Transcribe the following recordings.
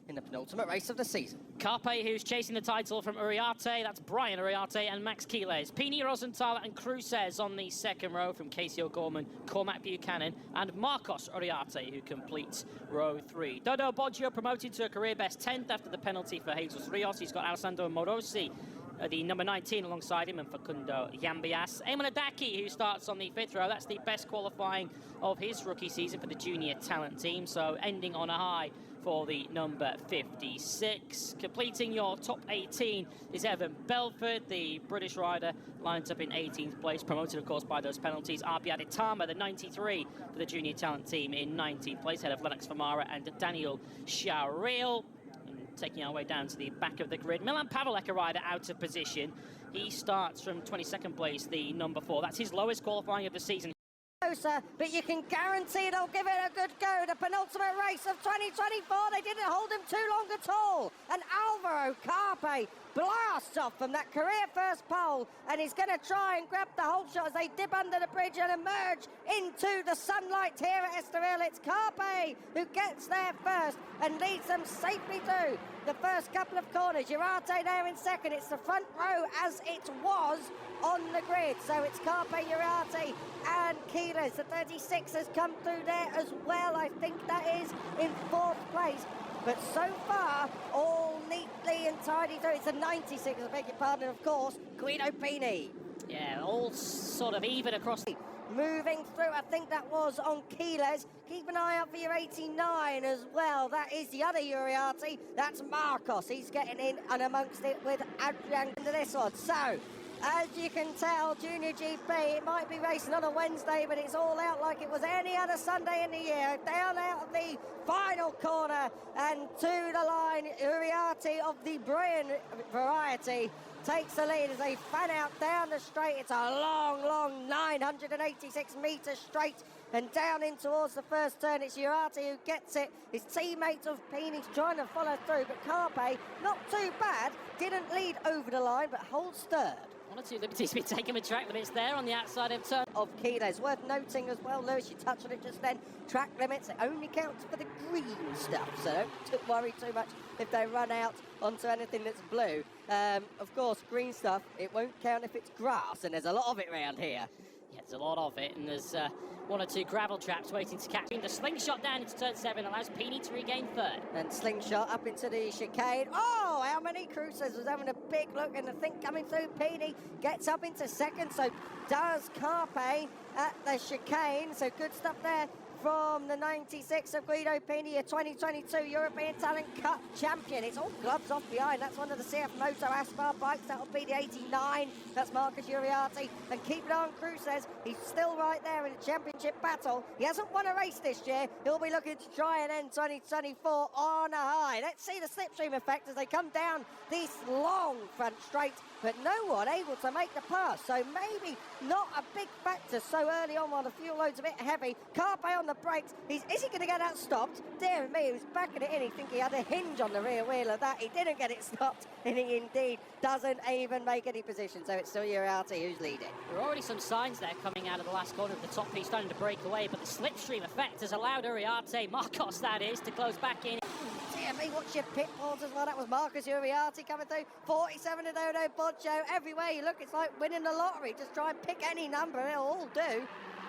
in the penultimate race of the season. Carpe, who's chasing the title from Uriarte, that's Brian Uriarte and Max Quiles. Pini, Rosenthal and Cruces on the second row from Casey O'Gorman, Cormac Buchanan and Marcos Uriarte, who completes row 3. Dodo Boggio promoted to a career best 10th after the penalty for Jesus Rios. He's got Alessandro Morosi, the number 19 alongside him, and Facundo Yambias. Eamon Adaki, who starts on the 5th row. That's the best qualifying of his rookie season for the junior talent team, so ending on a high for the number 56. Completing your top 18 is Evan Belford, the British rider, lines up in 18th place, promoted of course by those penalties. RB Aditama, the 93 for the junior talent team, in 19th place, ahead of Lennox Famara and Daniel Shauril. Taking our way down to the back of the grid, Milan Pavelek, a rider out of position. He starts from 22nd place, the number 4. That's his lowest qualifying of the season. Closer, but you can guarantee they'll give it a good go. The penultimate race of 2024, they didn't hold him too long at all. And Alvaro Carpe blasts off from that career first pole, and he's going to try and grab the whole shot as they dip under the bridge and emerge into the sunlight here at Estoril. It's Carpe who gets there first and leads them safely through the first couple of corners. Uriarte there in second. It's the front row as it was on the grid. So it's Carpe, Uriarte and Quiles. The 36 has come through there as well. I think that is in 4th place. But so far, all neatly and tidy through. It's a 96, I beg your pardon, of course, Guido Pini. Yeah, all sort of even across. Moving through, I think that was on Quiles. Keep an eye out for your 89 as well. That is the other Uriarte. That's Marcos. He's getting in and amongst it with Adrian into this one. So, as you can tell, Junior GP, it might be racing on a Wednesday, but it's all out like it was any other Sunday in the year. Down out of the final corner and to the line, Uriarte of the Brian variety takes the lead as they fan out down the straight. It's a long, long 986 metres straight and down in towards the first turn. It's Uriarte who gets it. His teammate of Pini's trying to follow through, but Carpe, not too bad, didn't lead over the line, but holds third. One or two liberties been taken with track limits there on the outside of turn. Of Quiles. Worth noting as well, Lewis, you touched on it just then, track limits, it only counts for the green stuff, so don't worry too much if they run out onto anything that's blue. Of course, green stuff, it won't count if it's grass, and there's a lot of it around here. Yeah, there's a lot of it, and there's one or two gravel traps waiting to catch. The slingshot down into turn 7 allows Pini to regain third. And slingshot up into the chicane. Oh, how many Cruces was having a big look, and I think coming through, Pini gets up into second, so does Carpe at the chicane, so good stuff there from the 96 of Guido Pini, a 2022 European Talent Cup champion. It's all gloves off behind. That's one of the CF Moto Aspar bikes. That'll be the 89. That's Marcus Uriarte. And keep it on, Cruces. He's still right there in the championship battle. He hasn't won a race this year. He'll be looking to try and end 2024 on a high. Let's see the slipstream effect as they come down this long front straight, but no one able to make the pass. So maybe not a big factor so early on while the fuel load's a bit heavy. Carpe on the brakes. Is he going to get that stopped? Dear me, he was backing it in. He think he had a hinge on the rear wheel of that. He didn't get it stopped, and he indeed doesn't even make any position. So it's still Uriarte who's leading. There are already some signs there coming out of the last corner of the top piece, starting to break away, but the slipstream effect has allowed Uriarte, Marcos that is, to close back in. Dear me, watch your pitfalls as well. That was Marcus Uriarte coming through. 47 to Dodo Boggio. Everywhere you look, it's like winning the lottery. Just try and pick any number, it'll all do.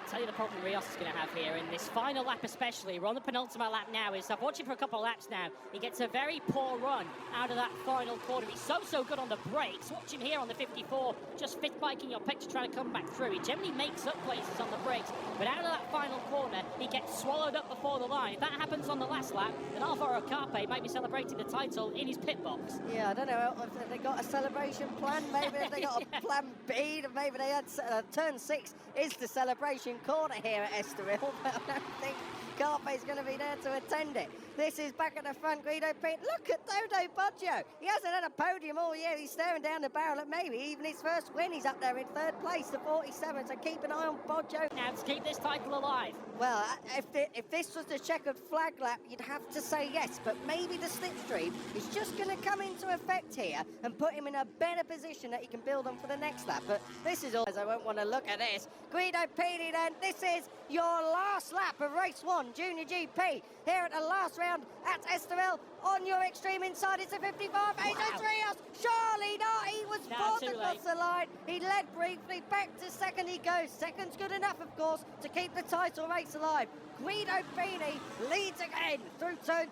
I'll tell you the problem Rios is going to have here in this final lap especially. We're on the penultimate lap now. I've watched him for a couple of laps now. He gets a very poor run out of that final corner. He's so good on the brakes. Watch him here on the 54, just fifth biking your pick to try to come back through. He generally makes up places on the brakes, but out of that final corner, he gets swallowed up before the line. If that happens on the last lap, then Alvaro Carpe might be celebrating the title in his pit box. Yeah, I don't know if they got a celebration plan. Maybe if they got a plan B. Maybe they had turn 6 is the celebration corner here at Estoril, but I don't think Carpe's going to be there to attend it. This is back at the front, Guido Pini. Look at Dodo Boggio. He hasn't had a podium all year. He's staring down the barrel at maybe even his first win. He's up there in third place, the 47, so keep an eye on Boggio. Now to keep this title alive. Well, if this was the checkered flag lap, you'd have to say yes, but maybe the slipstream is just going to come into effect here and put him in a better position that he can build on for the next lap. But this is all, as I won't want to look at this. Guido Pini then, this is your last lap of race 1, Junior GP here at the last round at Estoril. On your extreme inside, it's a 55. Jesus Rios, surely not. He was fourth across the line. He led briefly, back to second he goes. Second's good enough, of course, to keep the title race alive. Guido Pini leads again through turn.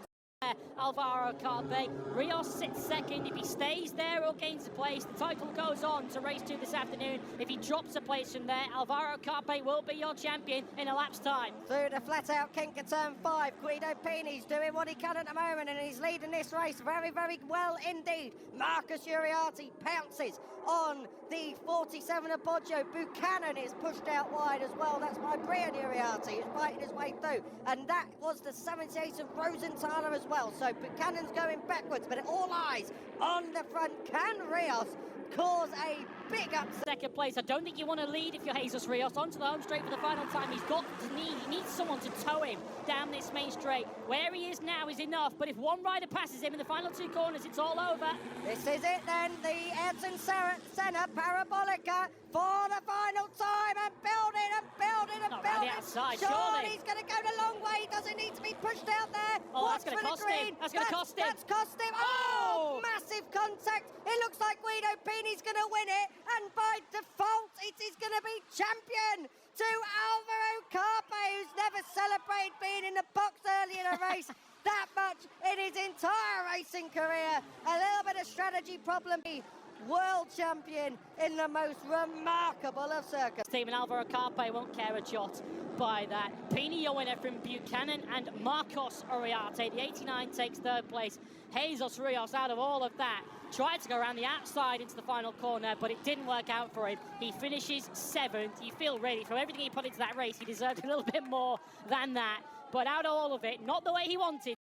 Alvaro Carpe. Rios sits second. If he stays there or gains a place, the title goes on to race 2 this afternoon. If he drops a place from there, Alvaro Carpe will be your champion in a lap's time. Through the flat-out kink of turn 5, Guido Pini's doing what he can at the moment, and he's leading this race very, very well indeed. Marcus Uriarte pounces on the 47 of Poggio. Buchanan is pushed out wide as well. That's by Brian Uriarte, who's fighting his way through. And that was the 78 of Rosenthaler as well. So Buchanan's going backwards, but all eyes on the front. Can Rios cause a big upset? Second place. I don't think you want to lead if you're Jesus Rios. Onto the home straight for the final time. He needs someone to tow him down this main straight. Where he is now is enough, but if one rider passes him in the final 2 corners, it's all over. This is it then, the Ayrton Senna Parabolica for the final time, and building and building and building. Outside, Sean, he's going to go the long way. He doesn't need to be pushed out there. Oh, that's going to cost him. That's going to cost him. That's cost him. Oh, massive contact. It looks like Guido Pini's going to win it, and by default, it is going to be champion to Alvaro Carpe, who's never celebrated being in the box early in a race that much in his entire racing career. A little bit of strategy problem. World champion in the most remarkable of circus. Team and Alvaro Carpe won't care a jot by that. Pini, your winner from Buchanan, and Marcos Uriarte. The 89 takes 3rd place. Jesus Rios, out of all of that, tried to go around the outside into the final corner, but it didn't work out for him. He finishes 7th. You feel really, from everything he put into that race, he deserved a little bit more than that. But out of all of it, not the way he wanted.